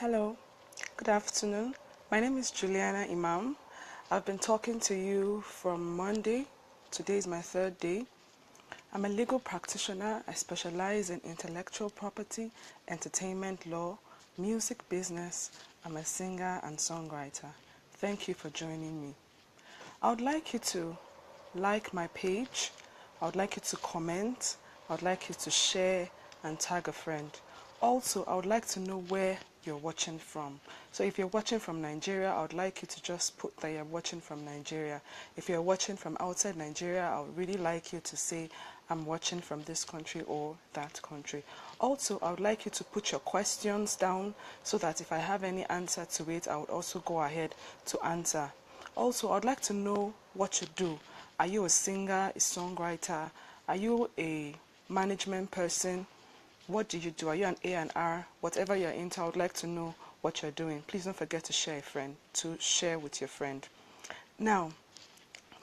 Hello, good afternoon. My name is Juliana Imam. I've been talking to you from Monday. Today is my third day. I'm a legal practitioner. I specialize in intellectual property, entertainment law, music business. I'm a singer and songwriter. Thank you for joining me. I would like you to like my page. I would like you to comment. I would like you to share and tag a friend. Also, I would like to know where you're watching from. So if you're watching from Nigeria, I would like you to just put that you're watching from Nigeria. If you're watching from outside Nigeria, I would really like you to say, I'm watching from this country or that country. Also, I would like you to put your questions down so that if I have any answer to it, I would also go ahead to answer. Also, I'd like to know what you do. Are you a singer, a songwriter? Are you a management person? What do you do? Are you an A&R? Whatever you're into, I would like to know what you're doing. Please don't forget to share with your friend. Now,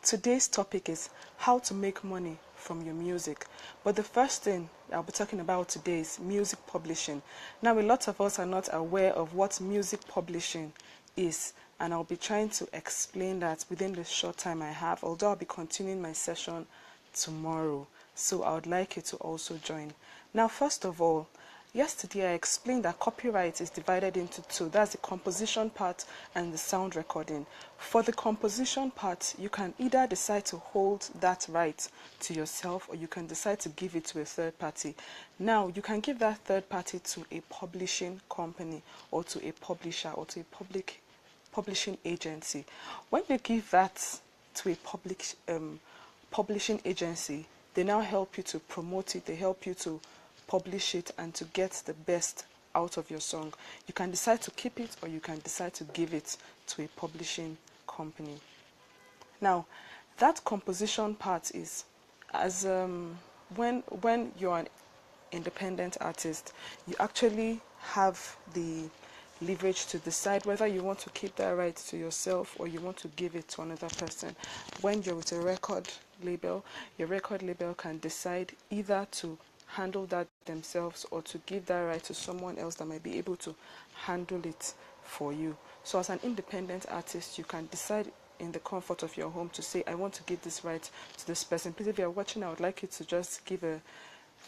today's topic is how to make money from your music. But the first thing I'll be talking about today is music publishing. Now, a lot of us are not aware of what music publishing is, and I'll be trying to explain that within the short time I have, although I'll be continuing my session tomorrow. So I would like you to also join. Now, first of all, yesterday I explained that copyright is divided into two. That's the composition part and the sound recording. For the composition part, you can either decide to hold that right to yourself or you can decide to give it to a third party. Now, you can give that third party to a publishing company or to a publisher or to a publishing agency. When you give that to a publishing agency, they now help you to promote it, they help you to publish it and to get the best out of your song. You can decide to keep it or you can decide to give it to a publishing company. Now, that composition part is as when you're an independent artist, you actually have the leverage to decide whether you want to keep that right to yourself or you want to give it to another person. When you're with a record label, your record label can decide either to handle that themselves or to give that right to someone else that might be able to handle it for you. So as an independent artist, you can decide in the comfort of your home to say, I want to give this right to this person. Please, if you're watching, I would like you to just give a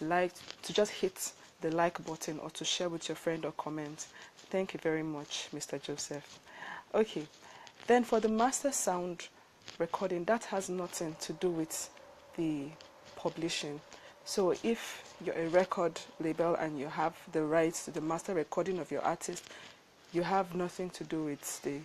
like, to just hit the like button or to share with your friend or comment. Thank you very much, Mr. Joseph. Okay, then for the master sound recording, that has nothing to do with the publishing. So if you're a record label and you have the rights to the master recording of your artist, you have nothing to do with the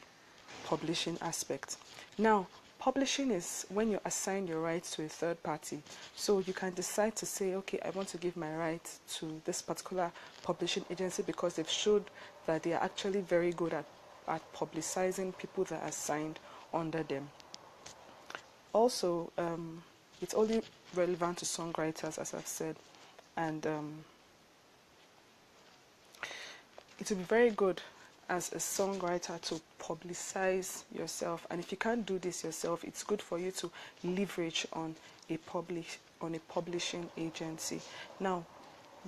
publishing aspect. Now, publishing is when you assign your rights to a third party. So you can decide to say, okay, I want to give my right to this particular publishing agency because they've showed that they are actually very good at publicizing people that are signed under them. Also, it's only relevant to songwriters, as I've said, and it would be very good as a songwriter to publicize yourself, and if you can't do this yourself, it's good for you to leverage on a publishing agency. Now,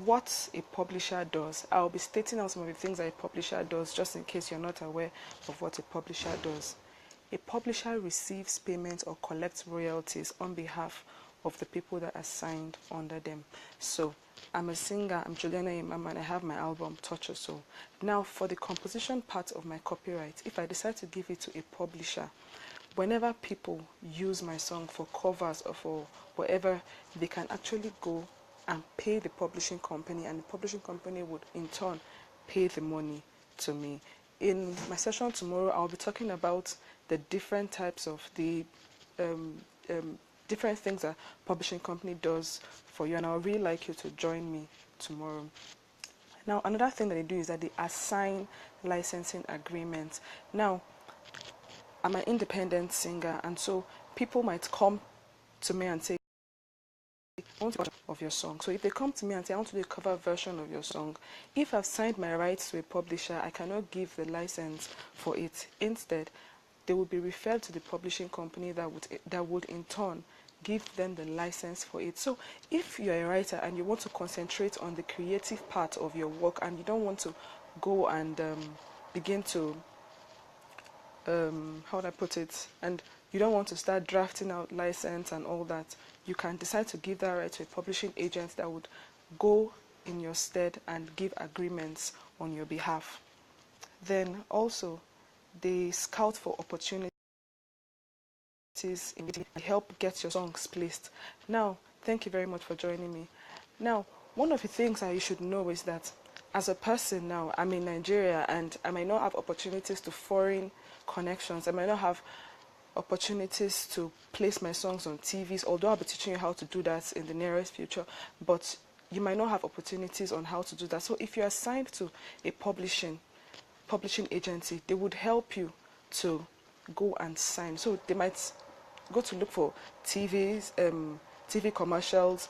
what a publisher does, I'll be stating out some of the things that a publisher does just in case you're not aware of what a publisher does. A publisher receives payments or collects royalties on behalf of the people that are signed under them. So I'm a singer, I'm Juliana Imam, and I have my album Touch Your Soul. Now, for the composition part of my copyright, if I decide to give it to a publisher, whenever people use my song for covers or for whatever, they can actually go and pay the publishing company, and the publishing company would in turn pay the money to me. In my session tomorrow, I'll be talking about the different types of the different things that publishing company does for you, and I would really like you to join me tomorrow. Now, another thing that they do is that they assign licensing agreements. Now, I'm an independent singer, and so people might come to me and say, I want to do a cover of your song. So if they come to me and say, I want to do a cover version of your song, if I've signed my rights to a publisher, I cannot give the license for it. Instead, they will be referred to the publishing company that would in turn give them the license for it. So if you're a writer and you want to concentrate on the creative part of your work and you don't want to go and begin to, how would I put it, and you don't want to start drafting out license and all that, you can decide to give that right to a publishing agent that would go in your stead and give agreements on your behalf. Then also, they scout for opportunities in help get your songs placed. Now, thank you very much for joining me. Now, one of the things that you should know is that as a person now, I'm in Nigeria and I might not have opportunities to foreign connections. I might not have opportunities to place my songs on TVs, although I'll be teaching you how to do that in the nearest future, but you might not have opportunities on how to do that. So if you're assigned to a publishing agency, they would help you to go and sign. So they might go to look for TV commercials,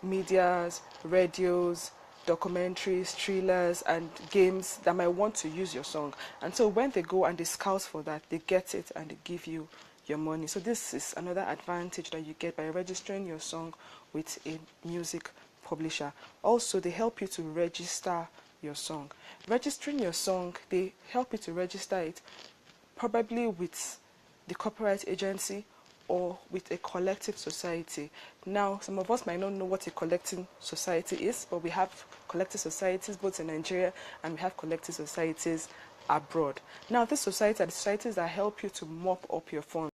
medias, radios, documentaries, thrillers, and games that might want to use your song. And so when they go and they scout for that, they get it and they give you your money. So this is another advantage that you get by registering your song with a music publisher. Also, they help you to register your song. Registering your song, they help you to register it probably with the copyright agency or with a collective society. Now, some of us might not know what a collective society is, but we have collective societies both in Nigeria and we have collective societies abroad. Now, these societies are the societies that help you to mop up your funds.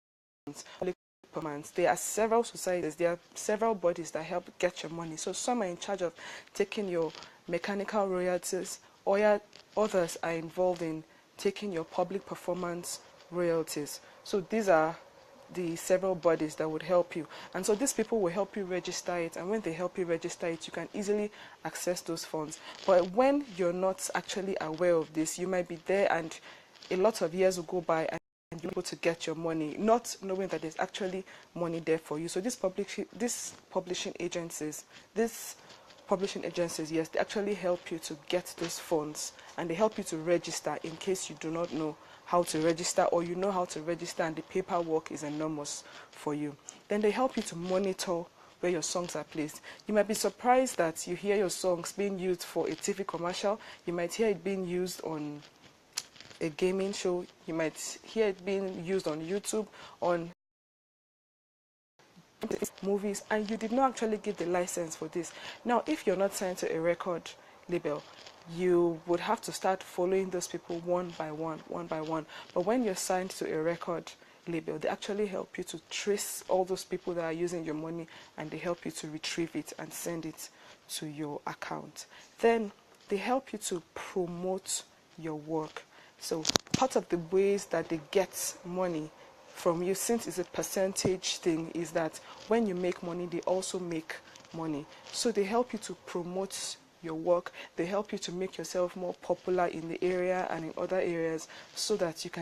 There are several societies, there are several bodies that help get your money. So some are in charge of taking your mechanical royalties, or others are involved in taking your public performance royalties. So these are the several bodies that would help you. And so these people will help you register it, and when they help you register it, you can easily access those funds. But when you're not actually aware of this, you might be there and a lot of years will go by and you're able to get your money, not knowing that there's actually money there for you. So these publishing agencies, yes, they actually help you to get those funds, and they help you to register in case you do not know how to register, or you know how to register and the paperwork is enormous for you. Then they help you to monitor where your songs are placed. You might be surprised that you hear your songs being used for a TV commercial. You might hear it being used on a gaming show. You might hear it being used on YouTube, on movies, and you did not actually give the license for this. Now, if you're not signed to a record label, you would have to start following those people one by one. But when you're signed to a record label, they actually help you to trace all those people that are using your money, and they help you to retrieve it and send it to your account. Then they help you to promote your work. So part of the ways that they get money from you, since it's a percentage thing, is that when you make money, they also make money. So they help you to promote your work. They help you to make yourself more popular in the area and in other areas, so that you can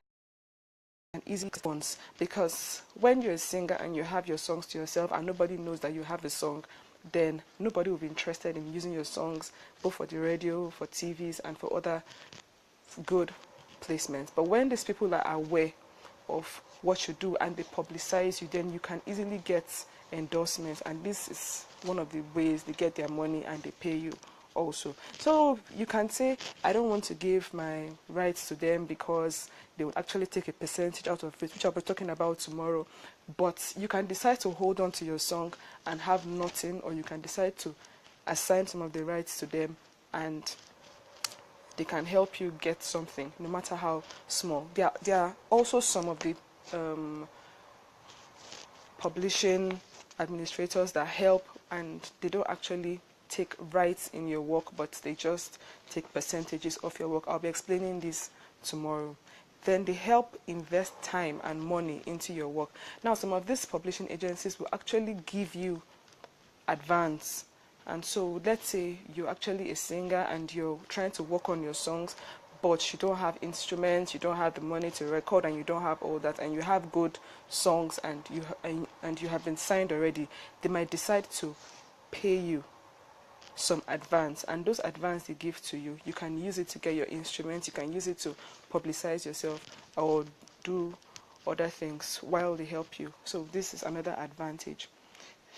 easily sponsor. Because when you're a singer and you have your songs to yourself and nobody knows that you have a song, then nobody will be interested in using your songs, both for the radio, for TVs, and for other good placements. But when these people are aware of what you do and they publicize you, then you can easily get endorsements, and this is one of the ways they get their money, and they pay you also. So you can say, I don't want to give my rights to them because they will actually take a percentage out of it, which I'll be talking about tomorrow. But you can decide to hold on to your song and have nothing, or you can decide to assign some of the rights to them, and they can help you get something, no matter how small. There are also some of the publishing administrators that help, and they don't actually take rights in your work, but they just take percentages of your work. I'll be explaining this tomorrow. Then they help invest time and money into your work. Now, some of these publishing agencies will actually give you advance. And so let's say you're actually a singer and you're trying to work on your songs, but you don't have instruments, you don't have the money to record, and you don't have all that, and you have good songs, and you have been signed already. They might decide to pay you some advance, and those advance they give to you, you can use it to get your instruments, you can use it to publicize yourself or do other things while they help you. So this is another advantage.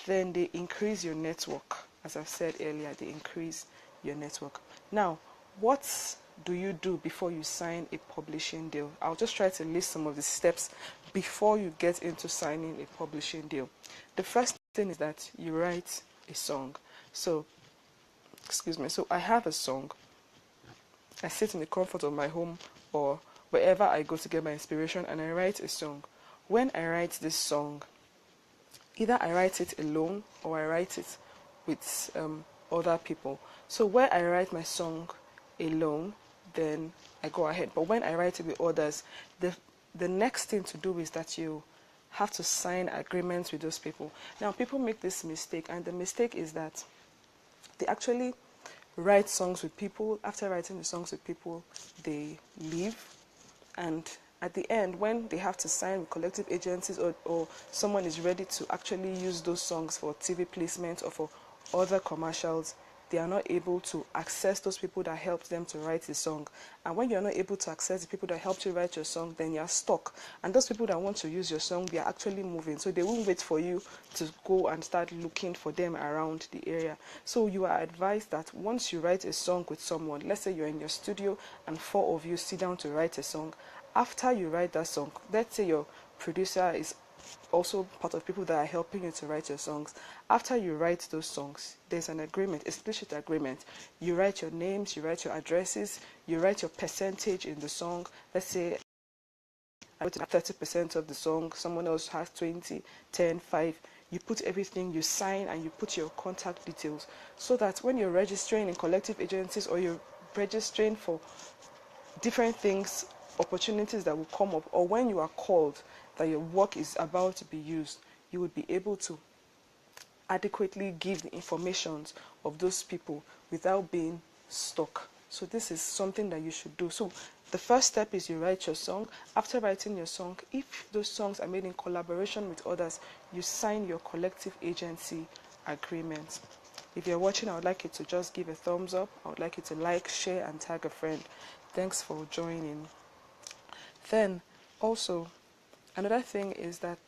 Then they increase your network. As I've said earlier, they increase your network. Now, what do you do before you sign a publishing deal? I'll just try to list some of the steps before you get into signing a publishing deal. The first thing is that you write a song. So, excuse me, so I have a song. I sit in the comfort of my home or wherever I go to get my inspiration, and I write a song. When I write this song, either I write it alone or I write it with other people. So where I write my song alone, then I go ahead. But when I write it with others, the next thing to do is that you have to sign agreements with those people. Now, people make this mistake, and the mistake is that they actually write songs with people. After writing the songs with people, they leave, and at the end, when they have to sign with collective agencies, or someone is ready to actually use those songs for TV placement or for other commercials, they are not able to access those people that helped them to write the song. And when you're not able to access the people that helped you write your song, then you're stuck. And those people that want to use your song, they are actually moving. So they won't wait for you to go and start looking for them around the area. So you are advised that once you write a song with someone, let's say you're in your studio and 4 of you sit down to write a song. After you write that song, let's say your producer is also part of people that are helping you to write your songs. After you write those songs, there's an agreement, a split agreement. You write your names, you write your addresses, you write your percentage in the song. Let's say I wrote 30% of the song, someone else has 20, 10, 5. You put everything, you sign, and you put your contact details, so that when you're registering in collective agencies or you're registering for different things, opportunities that will come up, or when you are called that your work is about to be used, you would be able to adequately give the information of those people without being stuck. So this is something that you should do. So the first step is you write your song. After writing your song, if those songs are made in collaboration with others, you sign your collective agency agreement. If you're watching, I would like you to just give a thumbs up. I would like you to like, share, and tag a friend. Thanks for joining. Then also, another thing is that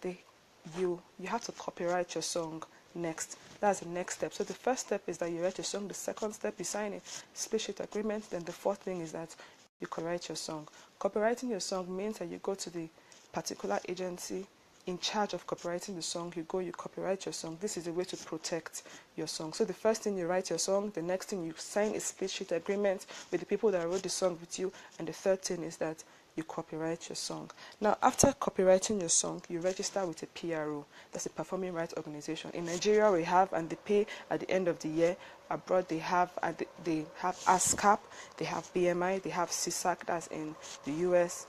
you have to copyright your song next. That's the next step. So the first step is that you write your song. The second step, you sign a split sheet agreement. Then the fourth thing is that you copyright your song. Copywriting your song means that you go to the particular agency in charge of copywriting the song. You copyright your song. This is a way to protect your song. So the first thing, you write your song. The next thing, you sign a split sheet agreement with the people that wrote the song with you. And the third thing is that you copyright your song. Now, after copywriting your song, you register with a PRO. That's a performing rights organization. In Nigeria, we have, and they pay at the end of the year. Abroad, they have ASCAP, they have BMI, they have CSAC. That's in the US.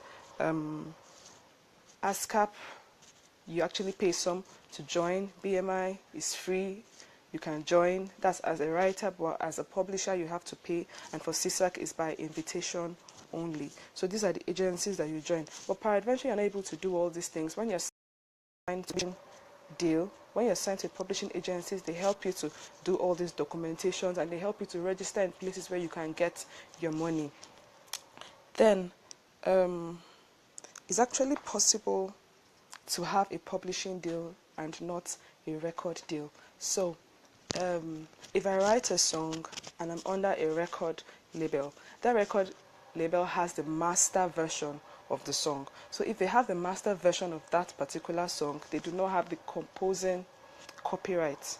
ASCAP, you actually pay some to join. BMI is free. You can join. That's as a writer, but as a publisher, you have to pay. And for CSAC, it's by invitation only. So these are the agencies that you join. But peradventure, you're not able to do all these things. When you're signed to a deal, when you're signed to publishing agencies, they help you to do all these documentations, and they help you to register in places where you can get your money. Then it's actually possible to have a publishing deal and not a record deal. So if I write a song and I'm under a record label, that record label has the master version of the song. So if they have the master version of that particular song, they do not have the composing copyright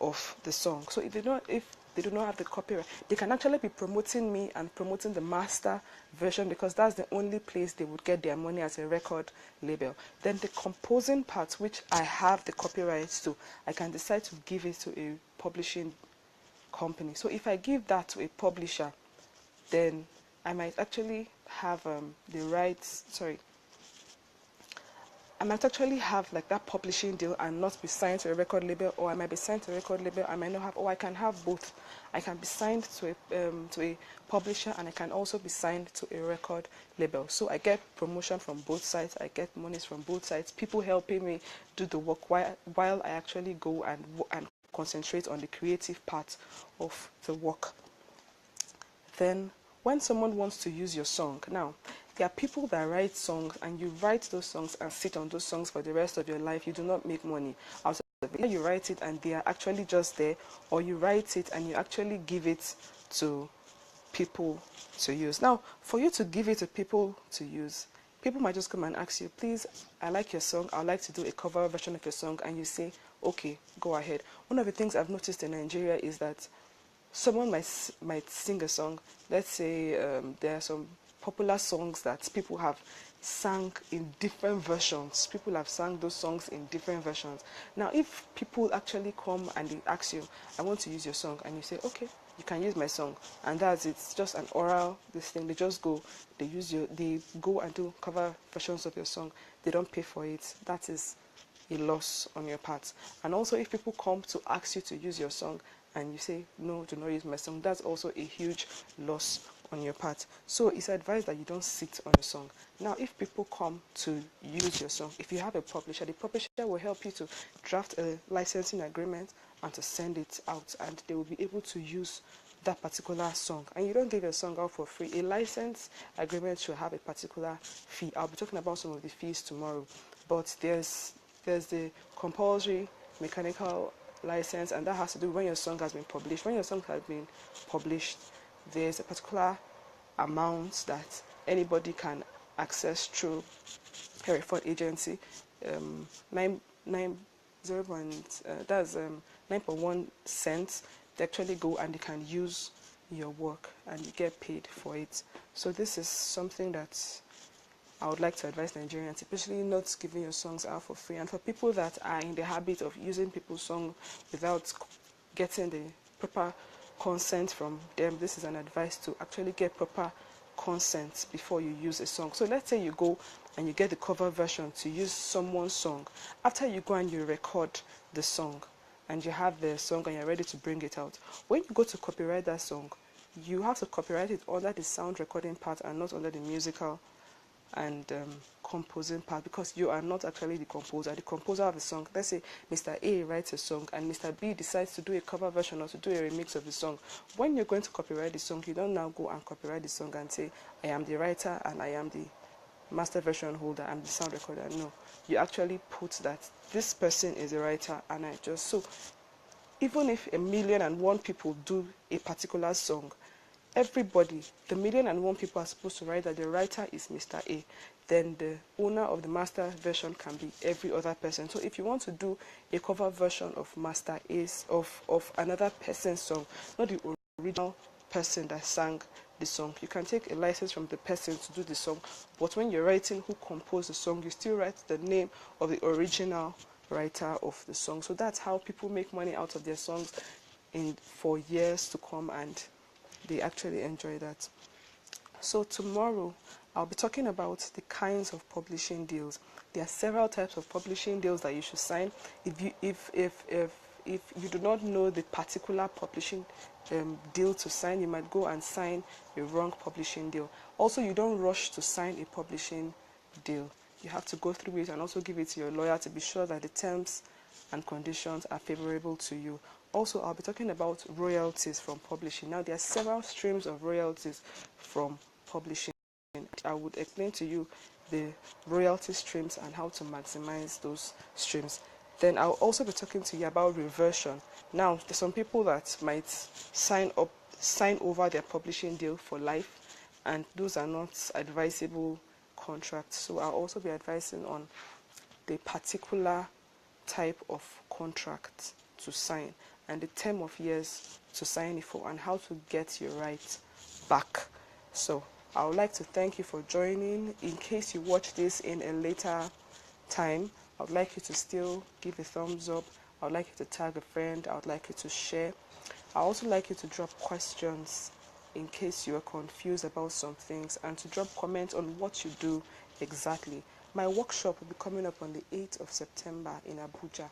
of the song. So if they do not have the copyright, they can actually be promoting me and promoting the master version, because that's the only place they would get their money as a record label. Then the composing part, which I have the copyright to, I can decide to give it to a publishing company. So if I give that to a publisher, then I might actually have the rights, I might actually have like that publishing deal and not be signed to a record label, or I might be signed to a record label, I might not have, or I can have both. I can be signed to a publisher, and I can also be signed to a record label. So I get promotion from both sides, I get monies from both sides, people helping me do the work while I actually go and concentrate on the creative part of the work. Then when someone wants to use your song, now there are people that write songs, and you write those songs and sit on those songs for the rest of your life. You do not make money out of it. You write it and they are actually just there, or you write it and you actually give it to people to use. Now, for you to give it to people to use, people might just come and ask you, please, I like your song, I'd like to do a cover version of your song, and you say, okay, go ahead. One of the things I've noticed in Nigeria is that someone might sing a song. Let's say there are some popular songs that people have sang in different versions. People have sang those songs in different versions. Now, if people actually come and they ask you, I want to use your song, and you say, okay, you can use my song, and that's it. It's just an oral this thing. They just go, they go and do cover versions of your song. They don't pay for it. That is a loss on your part. And also, if people come to ask you to use your song and you say no, do not use my song, that's also a huge loss on your part. So it's advised that you don't sit on a song. Now, if people come to use your song, if you have a publisher, the publisher will help you to draft a licensing agreement and to send it out, and they will be able to use that particular song. And you don't give a song out for free. A license agreement should have a particular fee. I'll be talking about some of the fees tomorrow, but there's the compulsory mechanical license, and that has to do when your song has been published. When your song has been published, there's a particular amount that anybody can access through a refund agency. 9.1 cents. They actually go and they can use your work and you get paid for it. So this is something that I would like to advise Nigerians, especially not giving your songs out for free. And for people that are in the habit of using people's songs without getting the proper consent from them, this is an advice to actually get proper consent before you use a song. So let's say you go and you get the cover version to use someone's song. After you go and you record the song and you have the song and you're ready to bring it out, when you go to copyright that song, you have to copyright it under the sound recording part and not under the musical and composing part, because you are not actually the composer. The composer of the song, let's say Mr. A writes a song and Mr. B decides to do a cover version or to do a remix of the song. When you're going to copyright the song, you don't now go and copyright the song and say, I am the writer and I am the master version holder, I'm the sound recorder. No, you actually put that this person is a writer and I just, so even if 1,000,001 people do a particular song, everybody, the 1,000,001 people are supposed to write that the writer is Mr. A. Then the owner of the master version can be every other person. So if you want to do a cover version of Master A's of another person's song, not the original person that sang the song, you can take a license from the person to do the song. But when you're writing who composed the song, you still write the name of the original writer of the song. So that's how people make money out of their songs for years to come, and they actually enjoy that. So tomorrow I'll be talking about the kinds of publishing deals. There are several types of publishing deals that you should sign. If you do not know the particular publishing deal to sign, you might go and sign a wrong publishing deal. Also, you don't rush to sign a publishing deal. You have to go through it and also give it to your lawyer to be sure that the terms and conditions are favorable to you. Also, I'll be talking about royalties from publishing. Now, there are several streams of royalties from publishing. I would explain to you the royalty streams and how to maximize those streams. Then I'll also be talking to you about reversion. Now, there's some people that might sign over their publishing deal for life, and those are not advisable contracts. So I'll also be advising on the particular type of contract to sign and the term of years to sign it for and how to get your rights back. So I would like to thank you for joining. In case you watch this in a later time, I would like you to still give a thumbs up. I would like you to tag a friend. I would like you to share. I also like you to drop questions in case you are confused about some things, and to drop comments on what you do exactly. My workshop will be coming up on the 8th of September in Abuja,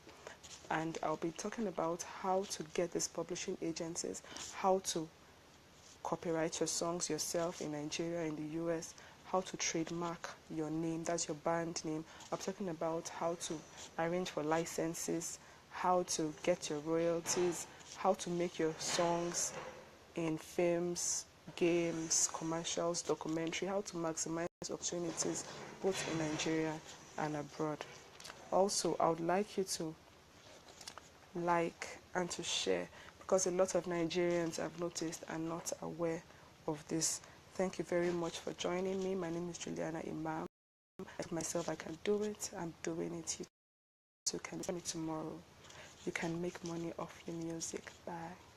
and I'll be talking about how to get these publishing agencies, how to copyright your songs yourself in Nigeria, in the US, how to trademark your name, that's your band name. I'm talking about how to arrange for licenses, how to get your royalties, how to make your songs in films, games, commercials, documentary, how to maximize opportunities both in Nigeria and abroad. Also, I would like you to like and to share, because a lot of Nigerians, I've noticed, are not aware of this. Thank you very much for joining me. My name is Juliana Imam. I told myself I can do it. I'm doing it. You too can do it tomorrow. You can make money off your music. Bye.